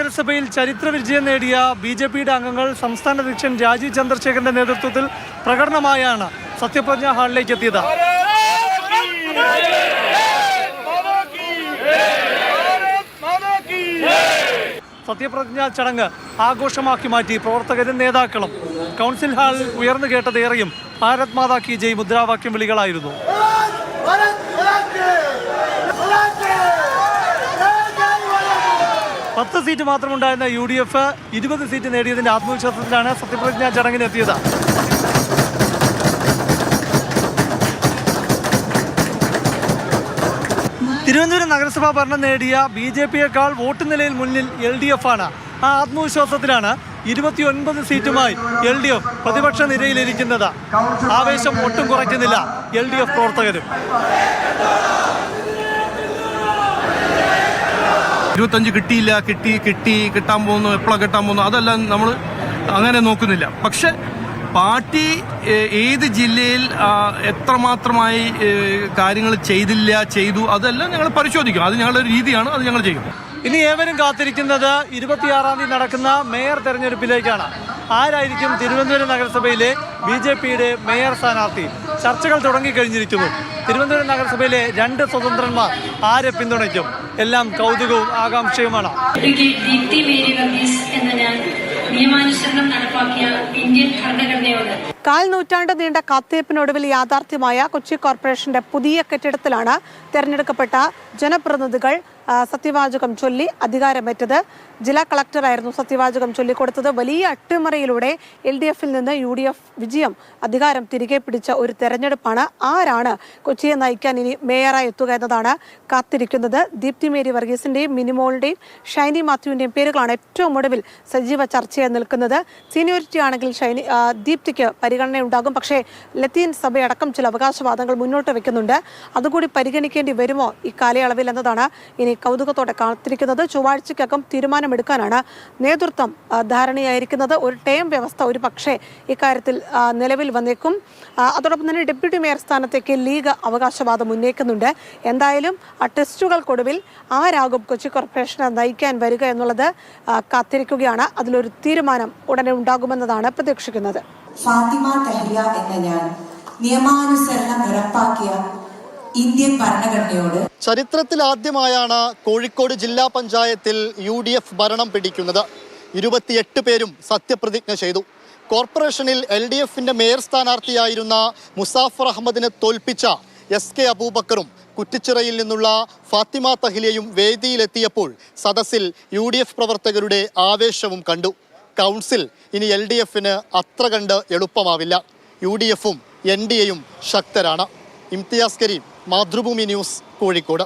നഗരസഭയിൽ ചരിത്ര വിജയം നേടിയ ബിജെപിയുടെ അംഗങ്ങൾ സംസ്ഥാന അധ്യക്ഷൻ രാജീവ് ചന്ദ്രശേഖരന്റെ നേതൃത്വത്തിൽ പ്രകടനമായാണ് സത്യപ്രതിജ്ഞാ ഹാളിലേക്ക് എത്തിയത്. സത്യപ്രതിജ്ഞാ ചടങ്ങ് ആഘോഷമാക്കി മാറ്റി പ്രവർത്തകരും നേതാക്കളും. കൗൺസിൽ ഹാളിൽ ഉയർന്നു കേട്ടതേറെയും ഭാരത് മാതാ കി ജയ് മുദ്രാവാക്യം വിളികളായിരുന്നു. 10 സീറ്റ് മാത്രമുണ്ടായിരുന്ന UDF 20 സീറ്റ് നേടിയതിന്റെ ആത്മവിശ്വാസത്തിലാണ് സത്യപ്രതിജ്ഞാ ചടങ്ങിനെത്തിയത്. തിരുവനന്തപുരം നഗരസഭാ ഭരണം നേടിയ BJPയേക്കാൾ വോട്ട് നിലയിൽ മുന്നിൽ LDF ആണ്. ആ ആത്മവിശ്വാസത്തിലാണ് 29 സീറ്റുമായി LDF പ്രതിപക്ഷ നിരയിലിരിക്കുന്നത്. ആവേശം ഒട്ടും കുറയ്ക്കുന്നില്ല LDF പ്രവർത്തകരും. 25 കിട്ടിയില്ല, കിട്ടാൻ പോകുന്നു, എപ്പോഴാണ് കിട്ടാൻ പോകുന്നു, അതെല്ലാം നമ്മൾ അങ്ങനെ നോക്കുന്നില്ല. പക്ഷെ പാർട്ടി ഏത് ജില്ലയിൽ എത്രമാത്രമായി കാര്യങ്ങൾ ചെയ്തു അതെല്ലാം ഞങ്ങൾ പരിശോധിക്കും. അത് ഞങ്ങളുടെ രീതിയാണ്, അത് ഞങ്ങൾ ചെയ്യും. ഇനി ഏവരും കാത്തിരിക്കുന്നത് 26-ാം തീയതി നടക്കുന്ന മേയർ തെരഞ്ഞെടുപ്പിലേക്കാണ്. ആരായിരിക്കും തിരുവനന്തപുരം നഗരസഭയിലെ BJPയുടെ മേയർ സ്ഥാനാർത്ഥി? ചർച്ചകൾ തുടങ്ങിക്കഴിഞ്ഞിരിക്കുന്നു. തിരുവനന്തപുരം നഗരസഭയിലെ 2 സ്വതന്ത്രന്മാർ ആരെ പിന്തുണയ്ക്കും? എല്ലാം കൗതുകവും ആകാംക്ഷയുമാണ്. നിയമാനുസരണം നടപ്പാക്കിയ ഇന്ത്യൻ ഭരണഘടനയോട് 4 നൂറ്റാണ്ട് നീണ്ട കാത്തിരിപ്പിനൊടുവിൽ യാഥാർത്ഥ്യമായ കൊച്ചി കോർപ്പറേഷന്റെ പുതിയ കെട്ടിടത്തിലാണ് തെരഞ്ഞെടുക്കപ്പെട്ട ജനപ്രതിനിധികൾ സത്യവാചകം ചൊല്ലി അധികാരമേറ്റത്. ജില്ലാ കളക്ടറായിരുന്നു സത്യവാചകം ചൊല്ലിക്കൊടുത്തത്. വലിയ അട്ടിമറിയിലൂടെ LDFൽ നിന്ന് UDF വിജയം അധികാരം തിരികെ പിടിച്ച ഒരു തെരഞ്ഞെടുപ്പാണ്. ആരാണ് കൊച്ചിയെ നയിക്കാൻ ഇനി മേയറായി എത്തുക എന്നതാണ് കാത്തിരിക്കുന്നത്. ദീപ്തി മേരി വർഗീസിന്റെയും മിനിമോളുടെയും ഷൈനി മാത്യുവിന്റെയും പേരുകളാണ് ഏറ്റവും ഒടുവിൽ സജീവ ചർച്ചയായി നിൽക്കുന്നത്. സീനിയോറിറ്റി ആണെങ്കിൽ ദീപ്തിക്ക് പരിഗണനയുണ്ടാകും. പക്ഷേ ലത്തീൻ സഭയടക്കം ചില അവകാശവാദങ്ങൾ മുന്നോട്ട് വെക്കുന്നുണ്ട്. അതുകൂടി പരിഗണിക്കേണ്ടി വരുമോ ഈ കാലയളവിൽ എന്നതാണ് ഇനി കൗതുകത്തോടെ കാത്തിരിക്കുന്നത്. ചൊവ്വാഴ്ചയ്ക്കകം തീരുമാനമെടുക്കാനാണ് നേതൃത്വം ധാരണയായിരിക്കുന്നത്. ഒരു ടേം വ്യവസ്ഥ ഒരു പക്ഷേ ഇക്കാര്യത്തിൽ നിലവിൽ വന്നേക്കും. അതോടൊപ്പം തന്നെ ഡെപ്യൂട്ടി മേയർ സ്ഥാനത്തേക്ക് ലീഗ് അവകാശവാദം ഉന്നയിക്കുന്നുണ്ട്. എന്തായാലും ആ ടെസ്റ്റുകൾക്കൊടുവിൽ ആരാകും കൊച്ചി കോർപ്പറേഷനെ നയിക്കാൻ വരിക എന്നുള്ളത് കാത്തിരിക്കുകയാണ്. അതിലൊരു തീരുമാനം ഉടനെ ഉണ്ടാകുമെന്നതാണ് പ്രതീക്ഷിക്കുന്നത്. ഫാത്തിമ തഹ്ലിയ എന്ന ഞാൻ നിയമാനുസരണം ഉറപ്പാക്കിയ ഇന്ത്യൻ ഭരണഘടനയോട് ചരിത്രത്തിൽ ആദ്യമായാണ് കോഴിക്കോട് ജില്ലാ പഞ്ചായത്തിൽ UDF ഭരണം പിടിക്കുന്നത്. 28 പേരും സത്യപ്രതിജ്ഞ ചെയ്തു. കോർപ്പറേഷനിൽ LDFന്റെ മേയർ സ്ഥാനാർത്ഥിയായിരുന്ന മുസാഫർ അഹമ്മദിനെ തോൽപ്പിച്ച SK അബൂബക്കറും കുറ്റിച്ചിറയിൽ നിന്നുള്ള ഫാത്തിമ തഹ്ലിയയും വേദിയിലെത്തിയപ്പോൾ സദസ്സിൽ UDF പ്രവർത്തകരുടെ ആവേശവും കണ്ടു. കൗൺസിൽ ഇനി LDFന് അത്ര കണ്ട് എളുപ്പമാവില്ല. UDFും NDAയും ശക്തരാണ്. ഇംതിയാസ് കരീം, മാതൃഭൂമി ന്യൂസ്, കോഴിക്കോട്.